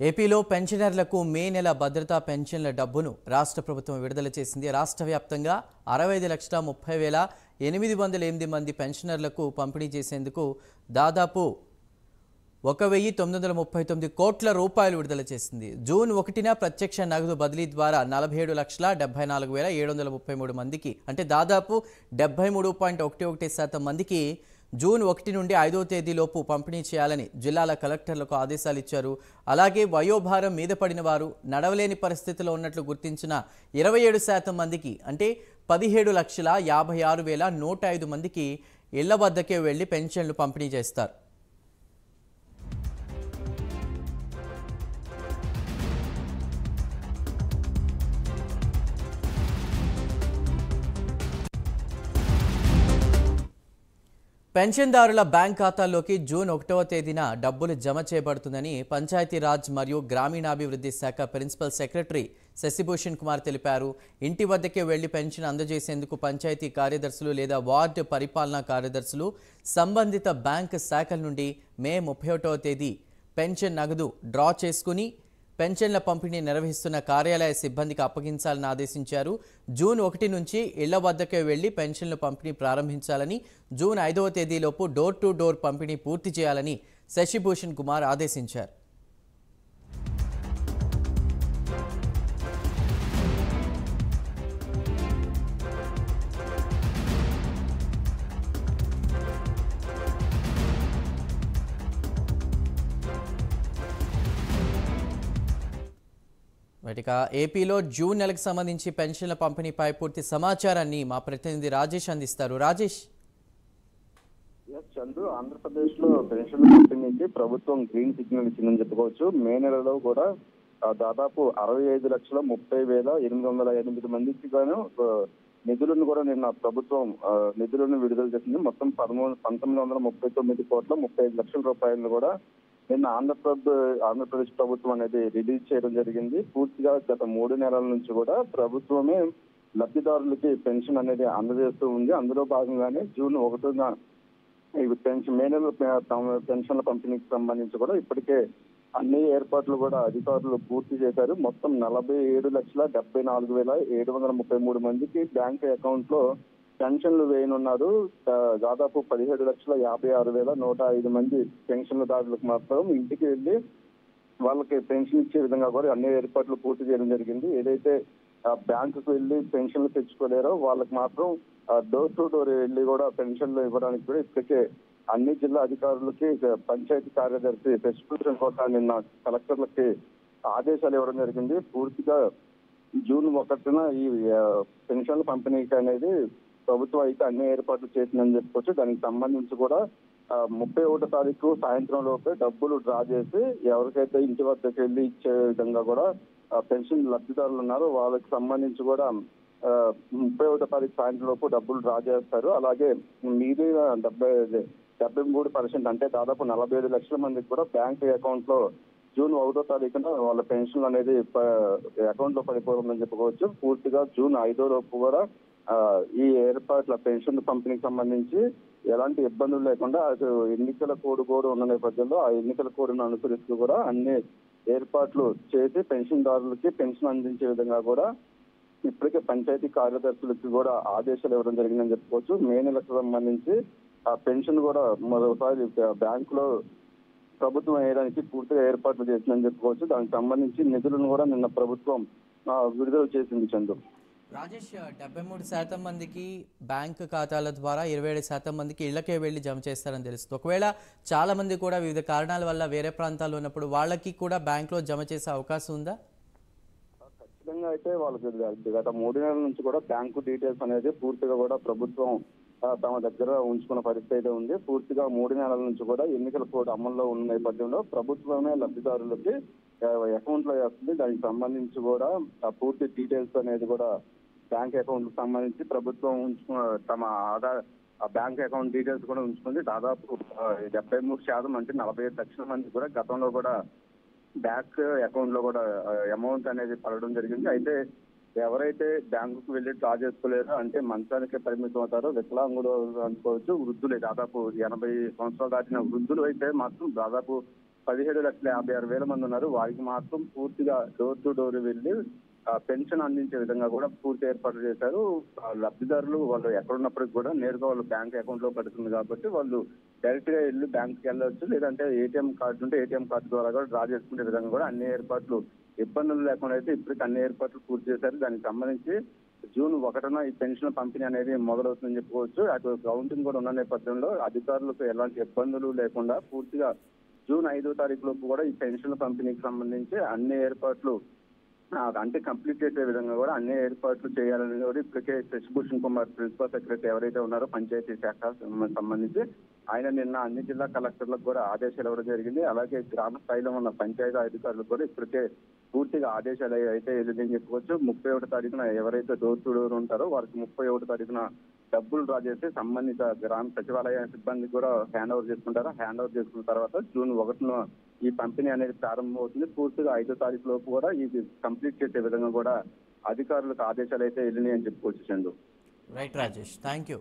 ఏపీలో పెన్షనర్లకు మే నెల భద్రతా పెన్షన్ల డబ్బును రాష్ట్ర ప్రభుత్వం విడుదల చేసింది. రాష్ట్ర వ్యాప్తంగా 65,30,808 మంది పెన్షనర్లకు పంపిణీ చేసేందుకు దాదాపు 1,939 కోట్ల రూపాయలు విడుదల చేసింది. జూన్ 1న ప్రత్యక్ష నగదు బదిలీ ద్వారా 47,74,733 మందికి అంటే దాదాపు 73.11% మందికి జూన్ 1 నుండి 5వ తేదీలోపు పంపిణీ చేయాలని జిల్లాల కలెక్టర్లకు ఆదేశాలు ఇచ్చారు. అలాగే వయోభారం మీద పడిన వారు, నడవలేని పరిస్థితిలో ఉన్నట్లు గుర్తించిన 27% మందికి అంటే 17,56,105 మందికి ఇళ్ల వద్దకే వెళ్లి పెన్షన్లు పంపిణీ చేస్తారు. పెన్షన్దారుల బ్యాంక్ ఖాతాల్లోకి జూన్ 1వ తేదీన డబ్బులు జమ చేయబడుతుందని పంచాయతీరాజ్ మరియు గ్రామీణాభివృద్ధి శాఖ ప్రిన్సిపల్ సెక్రటరీ శశిభూషణ్ కుమార్ తెలిపారు. ఇంటి వద్దకే వెళ్లి పెన్షన్ అందజేసేందుకు పంచాయతీ కార్యదర్శులు లేదా వార్డు పరిపాలనా కార్యదర్శులు సంబంధిత బ్యాంక్ శాఖల నుండి మే 31వ తేదీ పెన్షన్ నగదు డ్రా చేసుకుని పెన్షన్ల పంపిణీ నిర్వహిస్తున్న కార్యాలయ సిబ్బందికి అప్పగించాలని ఆదేశించారు. జూన్ 1 నుంచి ఇళ్ల వద్దకే వెళ్లి పెన్షన్ల పంపిణీ ప్రారంభించాలని, జూన్ 5వ తేదీలోపు డోర్ టు డోర్ పంపిణీ పూర్తి చేయాలని శశిభూషణ్ కుమార్ ఆదేశించారు. ఇక ఏపీలో జూన్ నెలకు సంబంధించి పెన్షన్ల పంపిణీపై పూర్తి సమాచారాన్ని మా ప్రతినిధి రాజేష్ అందిస్తారు. రాజేష్. చందు, ఆంధ్రప్రదేశ్ లో పెన్షన్ల పంపిణీకి ప్రభుత్వం గ్రీన్ సిగ్నల్ ఇచ్చిందని చెప్పుకోవచ్చు. మే నెలలో కూడా దాదాపు 65,30,808 మందికి గాను నిధులను కూడా నిన్న ప్రభుత్వం నిధులను విడుదల చేసింది. మొత్తం 1939 కోట్ల 35 లక్షల రూపాయలను కూడా నిన్న ఆంధ్రప్రదేశ్ ప్రభుత్వం అనేది రిలీజ్ చేయడం జరిగింది. పూర్తిగా గత 3 నెలల నుంచి కూడా ప్రభుత్వమే లబ్ధిదారులకి పెన్షన్ అనేది అందజేస్తూ ఉంది. అందులో భాగంగానే జూన్ 1న మే నెల పెన్షన్ల పంపిణీకి సంబంధించి కూడా ఇప్పటికే అన్ని ఏర్పాట్లు కూడా అధికారులు పూర్తి చేశారు. మొత్తం 47,74,733 మందికి బ్యాంక్ అకౌంట్ లో పెన్షన్లు వేయనున్నారు. దాదాపు 17,56,105 మంది పెన్షన్లదారులకు మాత్రం ఇంటికి వెళ్లి వాళ్ళకి పెన్షన్ ఇచ్చే విధంగా కూడా అన్ని ఏర్పాట్లు పూర్తి చేయడం జరిగింది. ఏదైతే బ్యాంకుకు వెళ్లి పెన్షన్లు తెచ్చుకోలేరో వాళ్ళకి మాత్రం డోర్ టు డోర్ వెళ్లి కూడా పెన్షన్లు ఇవ్వడానికి కూడా ఇప్పటికే అన్ని జిల్లా అధికారులకి పంచాయతీ కార్యదర్శి శశిభూషణ్ కుమార్ నిన్న కలెక్టర్లకి ఆదేశాలు ఇవ్వడం జరిగింది. పూర్తిగా జూన్ 1న ఈ పెన్షన్ల పంపిణీకి అనేది ప్రభుత్వం అయితే అన్ని ఏర్పాట్లు చేసిందని చెప్పుకోవచ్చు. దానికి సంబంధించి కూడా 31వ తారీఖు సాయంత్రం లోపే డబ్బులు డ్రా చేసి ఎవరికైతే ఇంటి వద్దకు వెళ్ళి ఇచ్చే విధంగా కూడా పెన్షన్ లబ్ధిదారులు ఉన్నారో వాళ్ళకి సంబంధించి కూడా 31వ తారీఖు సాయంత్రం లోపు డబ్బులు డ్రా చేస్తారు. అలాగే మిగిలిన 73% అంటే దాదాపు 45 లక్షల మందికి కూడా బ్యాంక్ అకౌంట్ లో జూన్ 1వ తారీఖున వాళ్ళ పెన్షన్ అనేది అకౌంట్ లో పడిపోతుందని చెప్పుకోవచ్చు. పూర్తిగా జూన్ 5వ లోపు కూడా ఈ ఏర్పాట్ల పెన్షన్ పంపిణీకి సంబంధించి ఎలాంటి ఇబ్బందులు లేకుండా అటు ఎన్నికల కోడ్ కూడా ఉన్న నేపథ్యంలో ఆ ఎన్నికల కోడ్ను అనుసరిస్తూ కూడా అన్ని ఏర్పాట్లు చేసి పెన్షన్దారులకి పెన్షన్ అందించే విధంగా కూడా ఇప్పటికే పంచాయతీ కార్యదర్శులకి కూడా ఆదేశాలు ఇవ్వడం జరిగిందని చెప్పుకోవచ్చు. మే నెలకు సంబంధించి ఆ పెన్షన్ కూడా మరోసారి బ్యాంకులో ప్రభుత్వం వేయడానికి పూర్తిగా ఏర్పాట్లు చేసిందని చెప్పుకోవచ్చు. దానికి సంబంధించి నిధులను కూడా నిన్న ప్రభుత్వం విడుదల చేసింది. చందు. రాజేష్, 73% మందికి బ్యాంక్ ఖాతాల ద్వారా 27% మందికి ఇళ్లకే వెళ్లి జమ చేస్తారని తెలుస్తుంది. ఒకవేళ చాలా మంది కూడా వివిధ కారణాల వల్ల వేరే ప్రాంతాల్లో ఉన్నప్పుడు వాళ్ళకి కూడా బ్యాంక్ లో జమ చేసే అవకాశం ఉందా? ఖచ్చితంగా అయితే వాళ్ళకి గత 3 నెలల నుంచి కూడా బ్యాంకు డీటెయిల్స్ అనేది పూర్తిగా కూడా ప్రభుత్వం తమ దగ్గర ఉంచుకున్న పరిస్థితి ఉంది. పూర్తిగా 3 నెలల నుంచి కూడా ఎన్నికల కోడ్ అమల్లో ఉన్న నేపథ్యంలో ప్రభుత్వమే లబ్ధిదారులకి అకౌంట్ లో వేస్తుంది. దానికి సంబంధించి కూడా పూర్తి డీటెయిల్స్ అనేది కూడా బ్యాంక్ అకౌంట్ కు సంబంధించి ప్రభుత్వం తమ బ్యాంక్ అకౌంట్ డీటెయిల్స్ కూడా ఉంచుకుంది. దాదాపు 73% అంటే 45 లక్షల మంది కూడా గతంలో కూడా బ్యాంక్ అకౌంట్ లో కూడా అమౌంట్ అనేది పడడం జరిగింది. అయితే ఎవరైతే బ్యాంకుకు వెళ్లి డ్రా చేసుకోలేరో అంటే మంచానికే పరిమితం అవుతారో వికలాంగులు అనుకోవచ్చు, వృద్ధులే దాదాపు 80 సంవత్సరాలు దాటిన వృద్ధులు అయితే మాత్రం దాదాపు 17,56,000 మంది ఉన్నారు. వారికి మాత్రం పూర్తిగా డోర్ టు డోర్ వెళ్ళి పెన్షన్ అందించే విధంగా కూడా పూర్తి ఏర్పాట్లు చేశారు. లబ్ధిదారులు వాళ్ళు ఎక్కడున్నప్పటికీ కూడా నేరుగా వాళ్ళ బ్యాంక్ అకౌంట్ లో పడుతుంది కాబట్టి వాళ్ళు డైరెక్ట్ గా వెళ్ళి బ్యాంక్ కి వెళ్ళవచ్చు. లేదంటే ఏటీఎం కార్డు ఉంటే ఏటీఎం కార్డు ద్వారా కూడా డ్రా చేసుకునే విధంగా కూడా అన్ని ఏర్పాట్లు ఇబ్బందులు లేకుండా అయితే ఇప్పటికి అన్ని ఏర్పాట్లు పూర్తి చేశారు. దానికి సంబంధించి జూన్ 1న ఈ పెన్షన్ పంపిణీ అనేది మొదలవుతుందని చెప్పుకోవచ్చు. అటు కౌంటింగ్ కూడా ఉన్న నేపథ్యంలో అధికారులకు ఎలాంటి ఇబ్బందులు లేకుండా పూర్తిగా జూన్ 5వ తారీఖు లోపు కూడా ఈ పెన్షన్ పంపిణీకి సంబంధించి అన్ని ఏర్పాట్లు అంటే కంప్లీట్ చేసే విధంగా కూడా అన్ని ఏర్పాట్లు చేయాలని కూడా ఇప్పటికే శశిభూషణ్ కుమార్ ప్రిన్సిపల్ సెక్రటరీ ఎవరైతే ఉన్నారో పంచాయతీ శాఖ సంబంధించి ఆయన నిన్న అన్ని జిల్లా కలెక్టర్లకు కూడా ఆదేశాలు ఇవ్వడం జరిగింది. అలాగే గ్రామ స్థాయిలో ఉన్న పంచాయతీ అధికారులకు కూడా ఇప్పటికే పూర్తిగా ఆదేశాలు అయితే వెళ్ళిందని చెప్పుకోవచ్చు. 31వ తారీఖున ఎవరైతే డోర్ టు డోర్ ఉంటారో వారికి 31వ తారీఖున డబ్బులు డ్రా చేసి సంబంధిత గ్రామ సచివాలయ సిబ్బంది కూడా హ్యాండ్ ఓవర్ చేసుకుంటారు. హ్యాండ్ ఓవర్ చేసుకున్న తర్వాత జూన్ 1న ఈ పంపిణీ అనేది ప్రారంభమవుతుంది. పూర్తిగా 5వ తారీఖు లోపు కూడా ఇది కంప్లీట్ చేసే విధంగా కూడా అధికారులకు ఆదేశాలు అయితే వెళ్ళినాయి అని చెప్పుకోవచ్చు. Chandu. Right Rajesh, thank you.